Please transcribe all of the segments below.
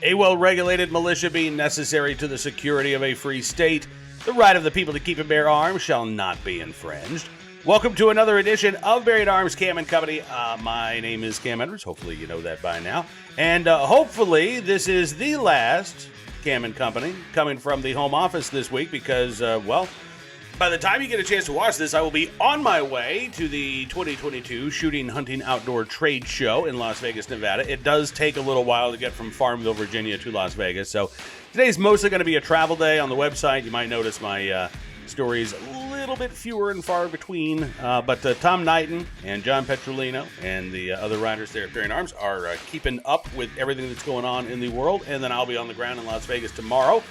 A well-regulated militia being necessary to the security of a free state, the right of the people to keep and bear arms shall not be infringed. Welcome to another edition of Buried Arms Cam and Company. My name is Cam Edwards. Hopefully you know that by now. And hopefully this is the last Cam and Company coming from the home office this week because, by the time you get a chance to watch this, I will be on my way to the 2022 Shooting Hunting Outdoor Trade Show in Las Vegas, Nevada. It does take a little while to get from Farmville, Virginia to Las Vegas. So today's mostly going to be a travel day. On the website, you might notice my stories a little bit fewer and far between. But Tom Knighton and John Petrolino and the other riders there at Buried Arms are keeping up with everything that's going on in the world. And then I'll be on the ground in Las Vegas tomorrow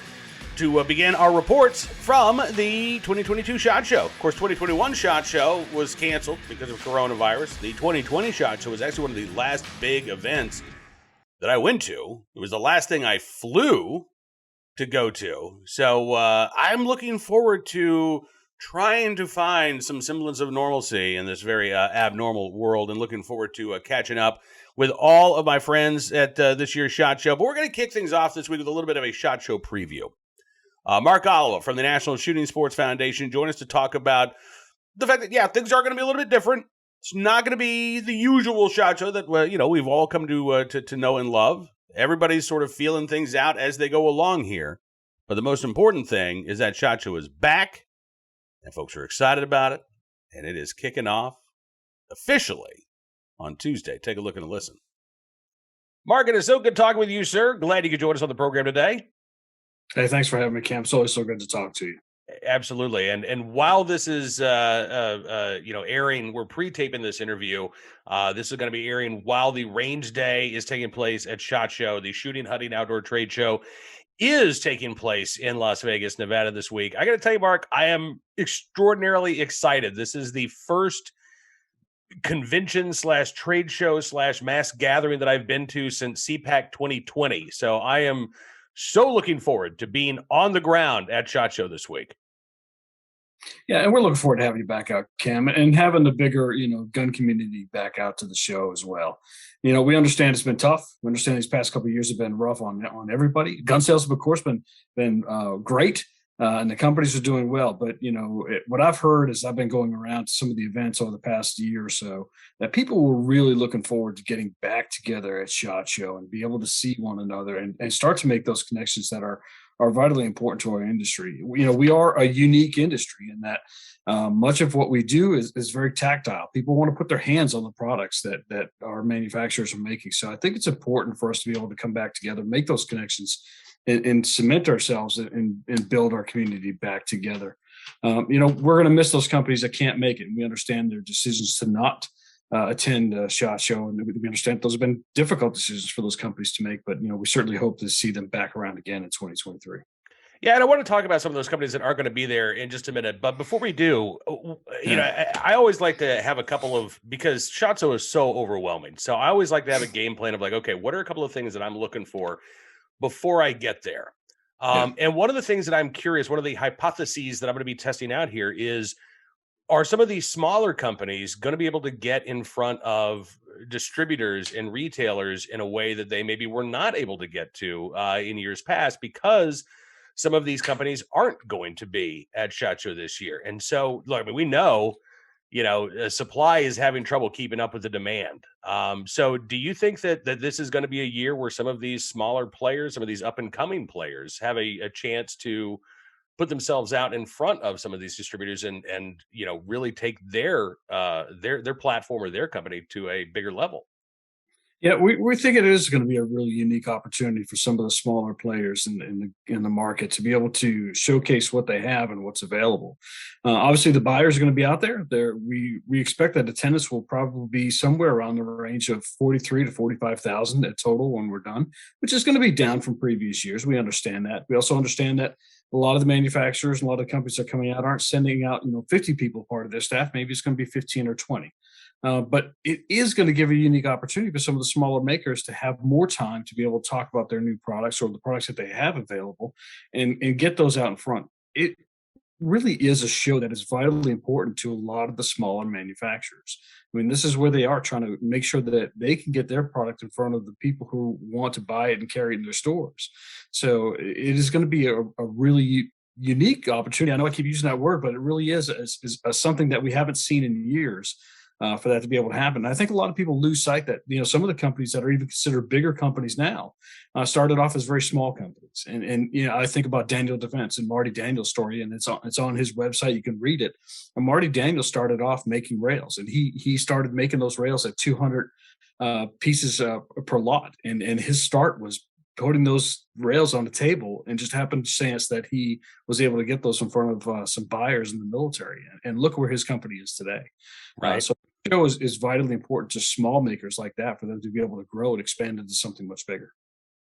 to begin our reports from the 2022 SHOT Show. Of course, 2021 SHOT Show was canceled because of coronavirus. The 2020 SHOT Show was actually one of the last big events that I went to. It was the last thing I flew to go to. So I'm looking forward to trying to find some semblance of normalcy in this very abnormal world and looking forward to catching up with all of my friends at this year's SHOT Show. But we're going to kick things off this week with a little bit of a SHOT Show preview. Mark Oliva from the National Shooting Sports Foundation joined us to talk about the fact that, things are going to be a little bit different. It's not going to be the usual SHOT Show that, we've all come to know and love. Everybody's sort of feeling things out as they go along here. But the most important thing is that SHOT Show is back, and folks are excited about it, and it is kicking off officially on Tuesday. Take a look and listen. Mark, it is so good talking with you, sir. Glad you could join us on the program today. Hey, thanks for having me, Cam. It's always so good to talk to you. Absolutely. And while this is, airing, we're pre-taping this interview. This is going to be airing while the range day is taking place at SHOT Show. The Shooting Hunting Outdoor Trade Show is taking place in Las Vegas, Nevada this week. I got to tell you, Mark, I am extraordinarily excited. This is the first convention / trade show / mass gathering that I've been to since CPAC 2020. So I am so looking forward to being on the ground at SHOT Show this week. Yeah, and we're looking forward to having you back out, Cam, and having the bigger, gun community back out to the show as well. We understand it's been tough. We understand these past couple of years have been rough on everybody. Gun sales have, of course, been great, and the companies are doing well. But what I've heard is I've been going around to some of the events over the past year or so that people were really looking forward to getting back together at SHOT Show and be able to see one another and start to make those connections that are vitally important to our industry. We are a unique industry in that much of what we do is very tactile. People want to put their hands on the products that our manufacturers are making. So I think it's important for us to be able to come back together, make those connections, and cement ourselves and build our community back together. We're going to miss those companies that can't make it. And we understand their decisions to not attend a SHOT Show, and we understand those have been difficult decisions for those companies to make. But we certainly hope to see them back around again in 2023. Yeah, and I want to talk about some of those companies that aren't going to be there in just a minute. But before we do, I always like to have a couple of, because SHOT Show is so overwhelming. So I always like to have a game plan of like, okay, what are a couple of things that I'm looking for before I get there? And one of the things that I'm curious, one of the hypotheses that I'm going to be testing out here is, are some of these smaller companies going to be able to get in front of distributors and retailers in a way that they maybe were not able to get to in years past, because some of these companies aren't going to be at SHOT Show this year? And so, look, we know, supply is having trouble keeping up with the demand. So do you think that this is going to be a year where some of these smaller players, some of these up and coming players have a chance to put themselves out in front of some of these distributors and really take their platform or their company to a bigger level? Yeah, we think it is going to be a really unique opportunity for some of the smaller players in the market to be able to showcase what they have and what's available. Obviously, the buyers are going to be out there. We expect that attendance will probably be somewhere around the range of 43 to 45,000 at total when we're done, which is going to be down from previous years. We understand that. We also understand that a lot of the manufacturers and a lot of the companies that are coming out aren't sending out 50 people part of their staff. Maybe it's going to be 15 or 20. But it is going to give a unique opportunity for some of the smaller makers to have more time to be able to talk about their new products or the products that they have available and get those out in front. really is a show that is vitally important to a lot of the smaller manufacturers. I mean, this is where they are trying to make sure that they can get their product in front of the people who want to buy it and carry it in their stores. So it is going to be a really unique opportunity. I know I keep using that word, but it really is something that we haven't seen in years. For that to be able to happen. And I think a lot of people lose sight that, some of the companies that are even considered bigger companies now started off as very small companies. And I think about Daniel Defense and Marty Daniel's story, and it's on his website. You can read it. And Marty Daniel started off making rails, and he started making those rails at 200 pieces per lot. And his start was putting those rails on the table, and just happened chance that he was able to get those in front of some buyers in the military. And look where his company is today. Right. So show is vitally important to small makers like that, for them to be able to grow and expand into something much bigger.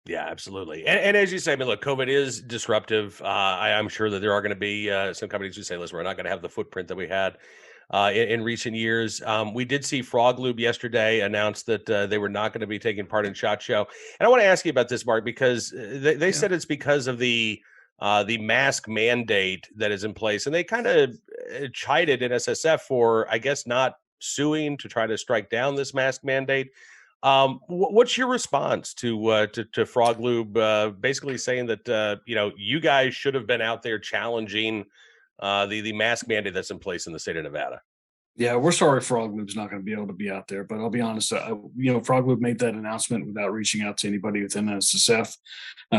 Yeah, absolutely. And as you say, I mean, look, COVID is disruptive. I'm sure that there are going to be some companies who say, listen, we're not going to have the footprint that we had in recent years. We did see Frog Lube yesterday announce that they were not going to be taking part in SHOT Show. And I want to ask you about this, Mark, because they said it's because of the mask mandate that is in place. And they kind of chided NSSF for, I guess, not suing to try to strike down this mask mandate. What's your response to Frog Lube basically saying that you guys should have been out there challenging the mask mandate that's in place in the state of Nevada? Yeah, we're sorry Frog Lube's not going to be able to be out there, but I'll be honest, Frog Lube made that announcement without reaching out to anybody within NSSF.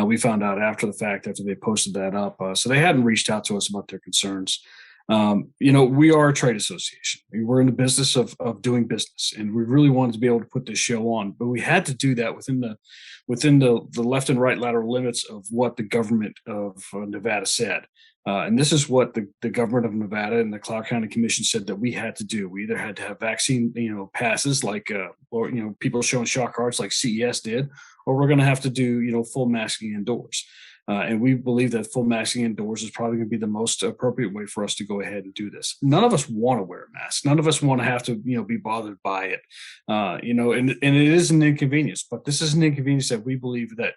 We found out after the fact, after they posted that up. So they hadn't reached out to us about their concerns. We are a trade association. We're in the business of doing business, and we really wanted to be able to put this show on, but we had to do that within the left and right lateral limits of what the government of Nevada said. And this is what the government of Nevada and the Clark County Commission said that we had to do. We either had to have vaccine, passes like, or people showing shock cards like CES did, or we're going to have to do, full masking indoors. And we believe that full masking indoors is probably going to be the most appropriate way for us to go ahead and do this. None of us want to wear a mask. None of us want to have to, be bothered by it. And it is an inconvenience, but this is an inconvenience that we believe that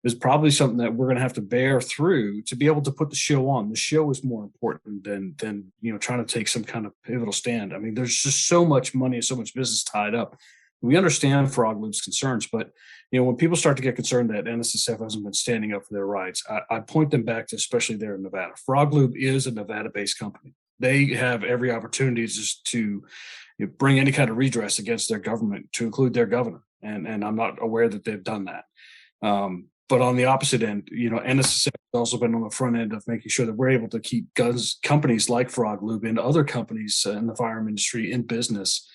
is probably something that we're going to have to bear through to be able to put the show on. The show is more important than trying to take some kind of pivotal stand. I mean, there's just so much money and so much business tied up. We understand Frog Lube's concerns, but when people start to get concerned that NSSF hasn't been standing up for their rights, I point them back to, especially there in Nevada. Frog Lube is a Nevada-based company. They have every opportunity just to bring any kind of redress against their government, to include their governor, and I'm not aware that they've done that. But on the opposite end, NSSF has also been on the front end of making sure that we're able to keep companies like Frog Lube and other companies in the firearm industry in business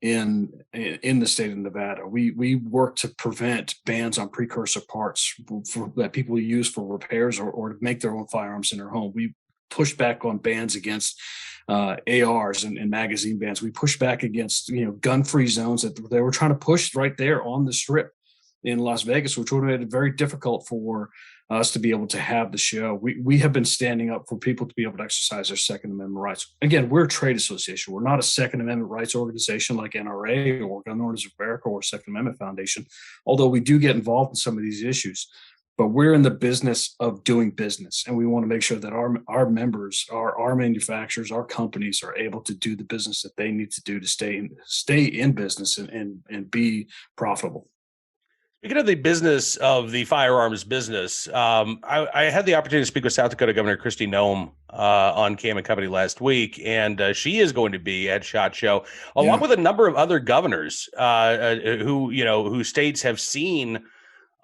in the state of Nevada. We work to prevent bans on precursor parts that people use for repairs or to make their own firearms in their home. We push back on bans against ARs and magazine bans. We push back against gun-free zones that they were trying to push right there on the Strip in Las Vegas, which would have made it very difficult for us to be able to have the show. We have been standing up for people to be able to exercise their Second Amendment rights. Again, we're a trade association. We're not a Second Amendment rights organization like NRA or Gun Owners of America or Second Amendment Foundation, although we do get involved in some of these issues. But we're in the business of doing business, and we want to make sure that our members, our manufacturers, our companies are able to do the business that they need to do to stay in business and be profitable. Speaking of the business of the firearms business, I had the opportunity to speak with South Dakota Governor Kristi Noem on Cam and Company last week, and she is going to be at SHOT Show along with a number of other governors who states have seen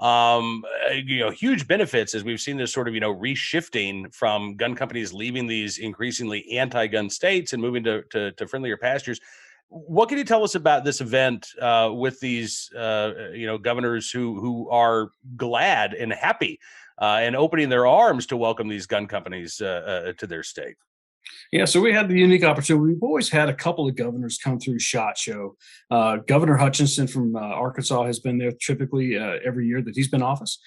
huge benefits as we've seen this sort of reshifting from gun companies leaving these increasingly anti-gun states and moving to friendlier pastures. What can you tell us about this event with these, governors who are glad and happy and opening their arms to welcome these gun companies to their state? Yeah, so we had the unique opportunity. We've always had a couple of governors come through SHOT Show. Governor Hutchinson from Arkansas has been there typically every year that he's been in office.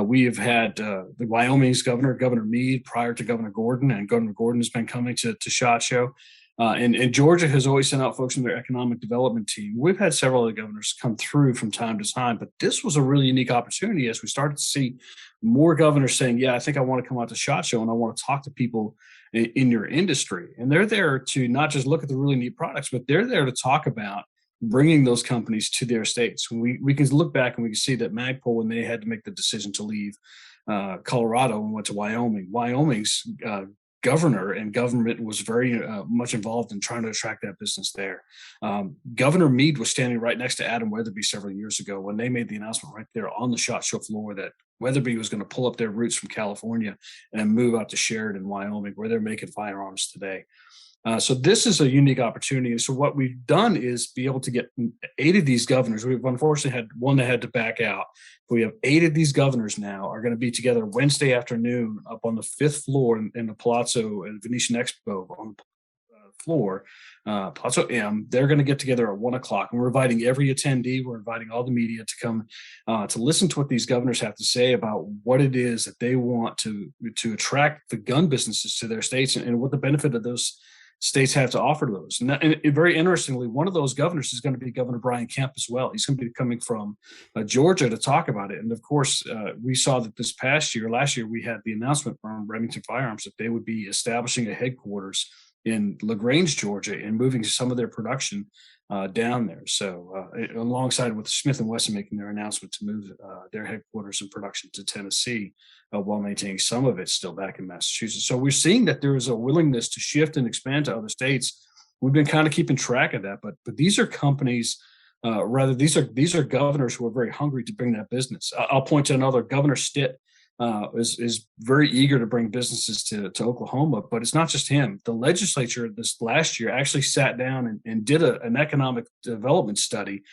We have had the Wyoming's Governor Meade, prior to Governor Gordon, and Governor Gordon has been coming to SHOT Show. And Georgia has always sent out folks from their economic development team. We've had several other governors come through from time to time, but this was a really unique opportunity as we started to see more governors saying, yeah, I think I want to come out to SHOT Show and I want to talk to people in your industry. And they're there to not just look at the really neat products, but they're there to talk about bringing those companies to their states. We can look back and we can see that Magpul, when they had to make the decision to leave Colorado and went to Wyoming, Wyoming's governor and government was very much involved in trying to attract that business there. Governor Meade was standing right next to Adam Weatherby several years ago when they made the announcement right there on the SHOT Show floor that Weatherby was going to pull up their roots from California and move out to Sheridan, Wyoming, where they're making firearms today. So this is a unique opportunity. And so what we've done is be able to get 8 of these governors. We've unfortunately had one that had to back out. We have 8 of these governors now are going to be together Wednesday afternoon up on the 5th floor in the Palazzo and Venetian Expo on the floor, Palazzo M. They're going to get together at 1:00. And we're inviting every attendee. We're inviting all the media to come to listen to what these governors have to say about what it is that they want to attract the gun businesses to their states and what the benefit of those states have to offer to those. And very interestingly, one of those governors is going to be Governor Brian Kemp as well. He's going to be coming from Georgia to talk about it. And of course, we saw that last year, we had the announcement from Remington Firearms that they would be establishing a headquarters in LaGrange, Georgia, and moving some of their production down there. So alongside with Smith & Wesson making their announcement to move their headquarters and production to Tennessee, while maintaining some of it still back in Massachusetts. So we're seeing that there is a willingness to shift and expand to other states. We've been kind of keeping track of that, but these are companies, these are governors who are very hungry to bring that business. I'll point to another. Governor Stitt is very eager to bring businesses to Oklahoma, but it's not just him. The legislature this last year actually sat down and did an economic development study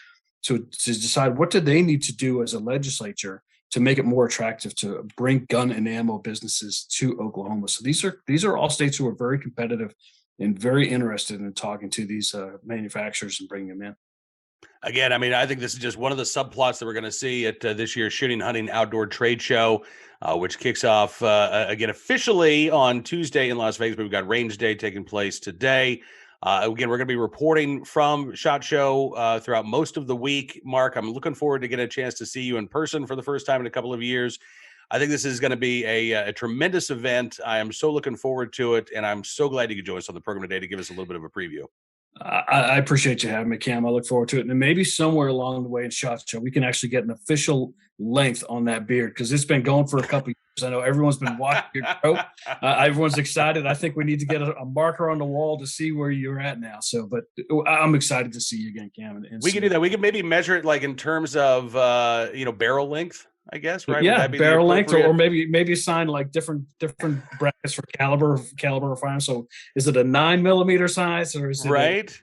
to decide what did they need to do as a legislature to make it more attractive to bring gun and ammo businesses to Oklahoma. So these are all states who are very competitive and very interested in talking to these manufacturers and bringing them in. Again, I mean, I think this is just one of the subplots that we're going to see at this year's Shooting Hunting Outdoor Trade Show, which kicks off again officially on Tuesday in Las Vegas. But we've got Range Day taking place today. Again, we're going to be reporting from SHOT Show throughout most of the week. Mark, I'm looking forward to getting a chance to see you in person for the first time in a couple of years. I think this is going to be a tremendous event. I am so looking forward to it, and I'm so glad you could join us on the program today to give us a little bit of a preview. I appreciate you having me, Cam. I look forward to it. And maybe somewhere along the way in SHOT Show, we can actually get an official length on that beard because it's been going for a couple of years. I know everyone's been watching your grow. Everyone's excited. I think we need to get a marker on the wall to see where you're at now. So, but I'm excited to see you again, Cam. And we can do that. We can maybe measure it like in terms of, barrel length, I guess, right? Yeah, barrel length, or maybe assign like different brackets for caliber of firearm. So is it a 9mm size or is it right?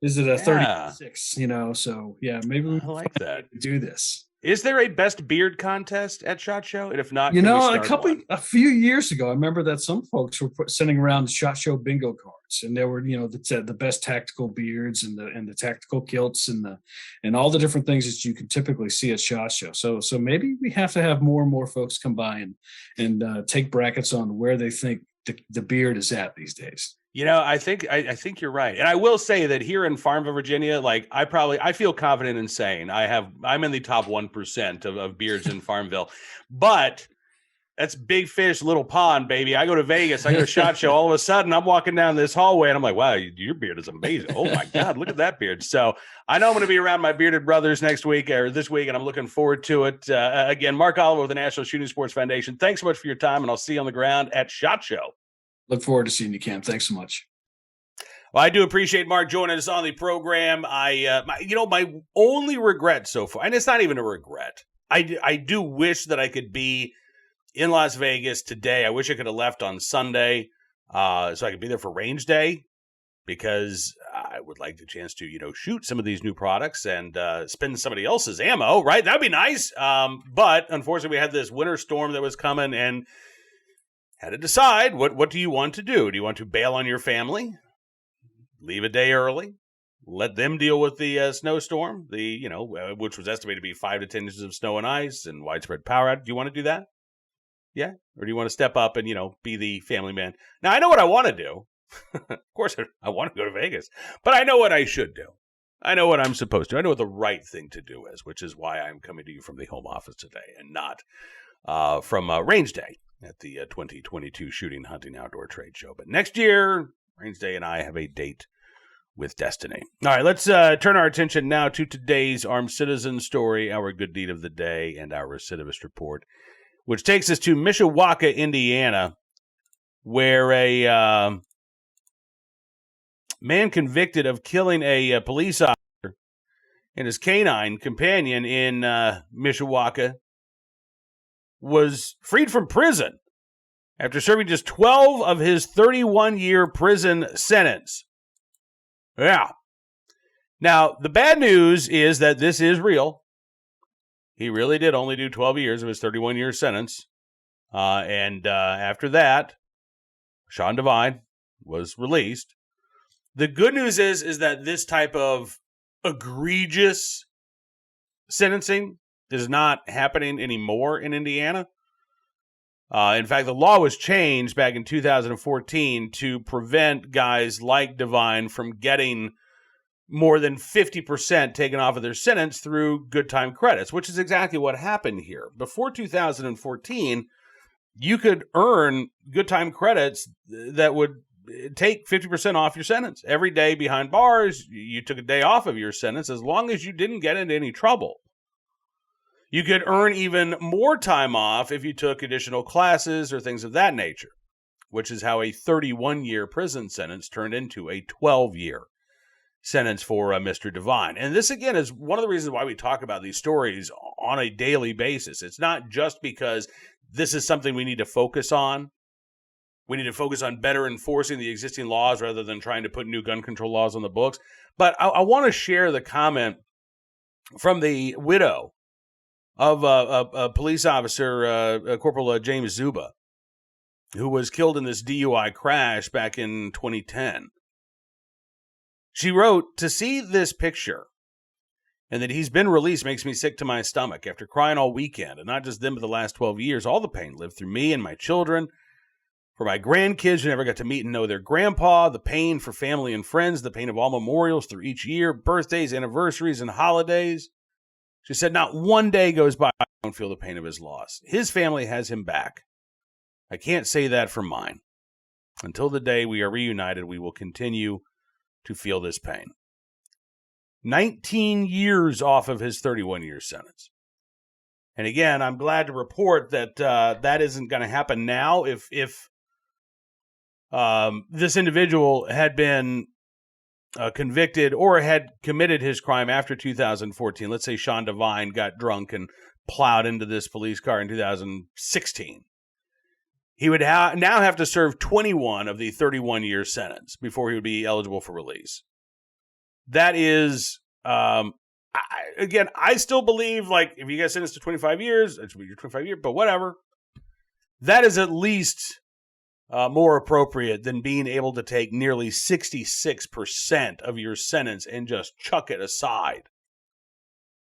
Is it a 36? So yeah, maybe we like that. Do this. Is there a best beard contest at SHOT Show? And if not, a few years ago, I remember that some folks were sending around SHOT Show bingo cards, and there were the best tactical beards and the tactical kilts and all the different things that you can typically see at SHOT Show. So maybe we have to have more and more folks come by and take brackets on where they think the beard is at these days. I think you're right. And I will say that here in Farmville, Virginia, like I feel confident in saying I'm in the top 1% of beards in Farmville, but that's big fish, little pond, baby. I go to Vegas, I go to SHOT Show. All of a sudden I'm walking down this hallway and I'm like, wow, your beard is amazing. Oh my God, look at that beard. So I know I'm going to be around my bearded brothers next week or this week, and I'm looking forward to it. Again, Mark Oliva with the National Shooting Sports Foundation. Thanks so much for your time, and I'll see you on the ground at SHOT Show. Look forward to seeing you, Cam. Thanks so much. Well, I do appreciate Mark joining us on the program. My only regret so far, and it's not even a regret. I do wish that I could be in Las Vegas today. I wish I could have left on Sunday so I could be there for Range Day, because I would like the chance to, shoot some of these new products and spend somebody else's ammo, right? That'd be nice. But unfortunately, we had this winter storm that was coming and had to decide what do you want to do? Do you want to bail on your family, leave a day early, let them deal with the snowstorm, which was estimated to be 5 to 10 inches of snow and ice and widespread power outage? Do you want to do that? Yeah? Or do you want to step up and, be the family man? Now, I know what I want to do. Of course, I want to go to Vegas, but I know what I should do. I know what I'm supposed to. I know what the right thing to do is, which is why I'm coming to you from the home office today and not from Range Day. at the 2022 Shooting Hunting Outdoor Trade Show. But next year, Rains Day and I have a date with destiny. All right, let's turn our attention now to today's armed citizen story, our good deed of the day, and our recidivist report, which takes us to Mishawaka, Indiana, where a man convicted of killing a police officer and his canine companion in Mishawaka was freed from prison after serving just 12 of his 31-year prison sentence. Yeah. Now, the bad news is that this is real. He really did only do 12 years of his 31-year sentence. And after that, Sean Devine was released. The good news is that this type of egregious sentencing is not happening anymore in Indiana. In fact, the law was changed back in 2014 to prevent guys like Devine from getting more than 50% taken off of their sentence through good time credits, which is exactly what happened here. Before 2014, you could earn good time credits that would take 50% off your sentence. Every day behind bars, you took a day off of your sentence as long as you didn't get into any trouble. You could earn even more time off if you took additional classes or things of that nature, which is how a 31-year prison sentence turned into a 12-year sentence for Mr. Devine. And this, again, is one of the reasons why we talk about these stories on a daily basis. It's not just because this is something we need to focus on. We need to focus on better enforcing the existing laws rather than trying to put new gun control laws on the books. But I want to share the comment from the widow of a police officer, Corporal James Zuba, who was killed in this DUI crash back in 2010. She wrote, "To see this picture and that he's been released makes me sick to my stomach. After crying all weekend, and not just them, but the last 12 years, all the pain lived through me and my children, for my grandkids who never got to meet and know their grandpa, the pain for family and friends, the pain of all memorials through each year, birthdays, anniversaries, and holidays." She said, "Not one day goes by I don't feel the pain of his loss. His family has him back. I can't say that for mine. Until the day we are reunited, we will continue to feel this pain." 19 years off of his 31-year sentence. And again, I'm glad to report that that isn't going to happen now. If this individual had been convicted or had committed his crime after 2014, let's say Sean Devine got drunk and plowed into this police car in 2016, he would now have to serve 21 of the 31-year sentence before he would be eligible for release. That is, I still believe, like, if you get sentenced to 25 years, it should be your 25 years, but whatever. That is at least more appropriate than being able to take nearly 66% of your sentence and just chuck it aside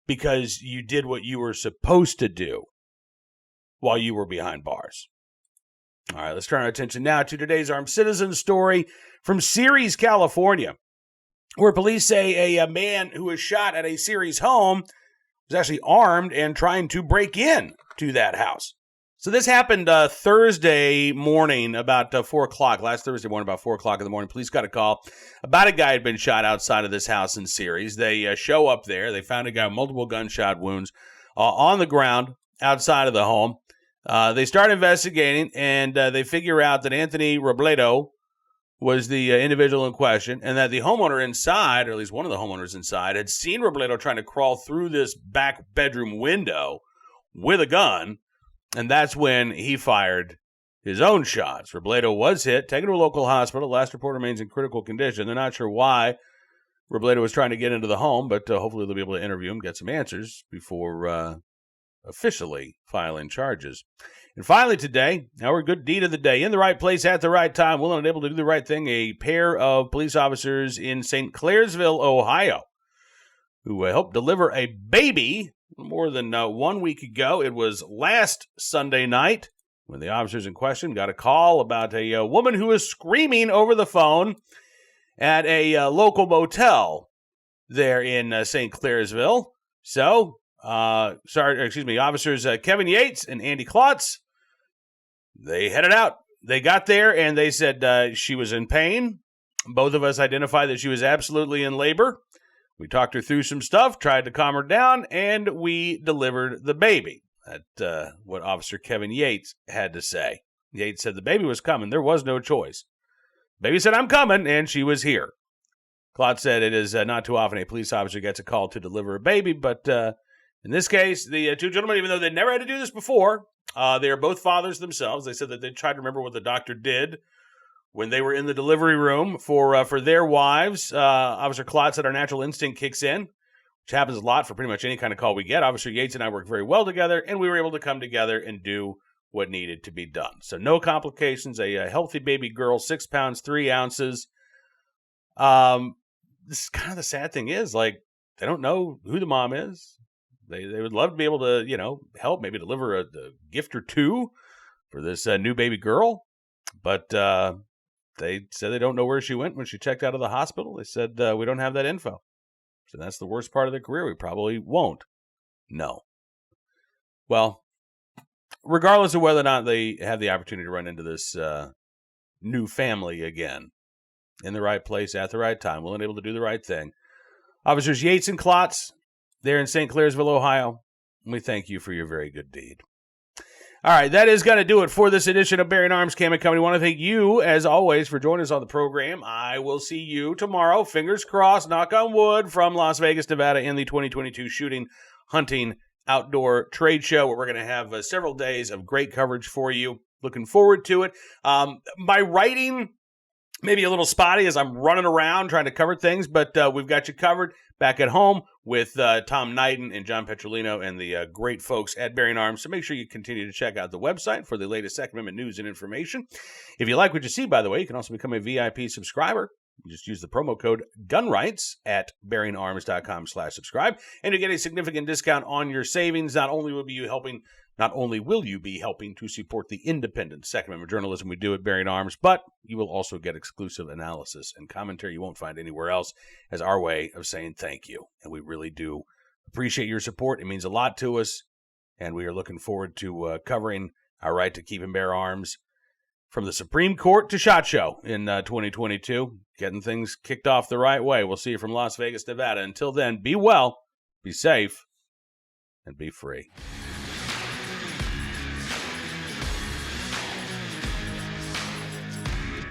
because you did what you were supposed to do while you were behind bars. All right, let's turn our attention now to today's armed citizen story from Ceres, California, where police say a man who was shot at a Ceres home was actually armed and trying to break in to that house. So this happened Thursday morning about 4 o'clock, last Thursday morning about 4 o'clock in the morning. Police got a call about a guy had been shot outside of this house in Ceres. They show up there. They found a guy with multiple gunshot wounds on the ground outside of the home. They start investigating, and they figure out that Anthony Robledo was the individual in question, and that the homeowner inside, or at least one of the homeowners inside, had seen Robledo trying to crawl through this back bedroom window with a gun. And that's when he fired his own shots. Robledo was hit, taken to a local hospital. Last report remains in critical condition. They're not sure why Robledo was trying to get into the home, but hopefully they'll be able to interview him, get some answers before officially filing charges. And finally today, our good deed of the day. In the right place at the right time, willing and able to do the right thing, a pair of police officers in St. Clairsville, Ohio, who helped deliver a baby more than 1 week ago. It was last Sunday night when the officers in question got a call about a woman who was screaming over the phone at a local motel there in St. Clairsville. So, officers Kevin Yates and Andy Klotz they headed out. They got there, and they said she was in pain. Both of us identified that she was absolutely in labor. We talked her through some stuff, tried to calm her down, and we delivered the baby. That's what Officer Kevin Yates had to say. Yates said the baby was coming. There was no choice. Baby said, I'm coming, and she was here. Klotz said it is not too often a police officer gets a call to deliver a baby, but in this case, the two gentlemen, even though they never had to do this before, they are both fathers themselves. They said that they tried to remember what the doctor did when they were in the delivery room for their wives. Officer Klotz said our natural instinct kicks in, which happens a lot for pretty much any kind of call we get. Officer Yates and I worked very well together, and we were able to come together and do what needed to be done. So no complications, a healthy baby girl, 6 pounds, 3 ounces. This is kind of the sad thing is, like, they don't know who the mom is. They would love to be able to, help, maybe deliver a gift or two for this new baby girl. But they said they don't know where she went when she checked out of the hospital. They said, we don't have that info. So that's the worst part of their career. We probably won't know. Well, regardless of whether or not they have the opportunity to run into this new family again, in the right place at the right time, willing and able to do the right thing. Officers Yates and Klotz, they're in St. Clairsville, Ohio. We thank you for your very good deed. All right, that is going to do it for this edition of Bearing Arms Cam and Company. I want to thank you, as always, for joining us on the program. I will see you tomorrow, fingers crossed, knock on wood, from Las Vegas, Nevada, in the 2022 Shooting, Hunting, Outdoor Trade Show, where we're going to have several days of great coverage for you. Looking forward to it. My writing maybe a little spotty as I'm running around trying to cover things, but we've got you covered back at home with Tom Knighton and John Petrolino and the great folks at Bearing Arms. So make sure you continue to check out the website for the latest Second Amendment news and information. If you like what you see, by the way, you can also become a VIP subscriber. You just use the promo code GUNRIGHTS at bearingarms.com/subscribe, and you get a significant discount on your savings. Not only will you be helping to support the independent Second Amendment journalism we do at Bearing Arms, but you will also get exclusive analysis and commentary you won't find anywhere else as our way of saying thank you. And we really do appreciate your support. It means a lot to us, and we are looking forward to covering our right to keep and bear arms from the Supreme Court to SHOT Show in 2022, getting things kicked off the right way. We'll see you from Las Vegas, Nevada. Until then, be well, be safe, and be free.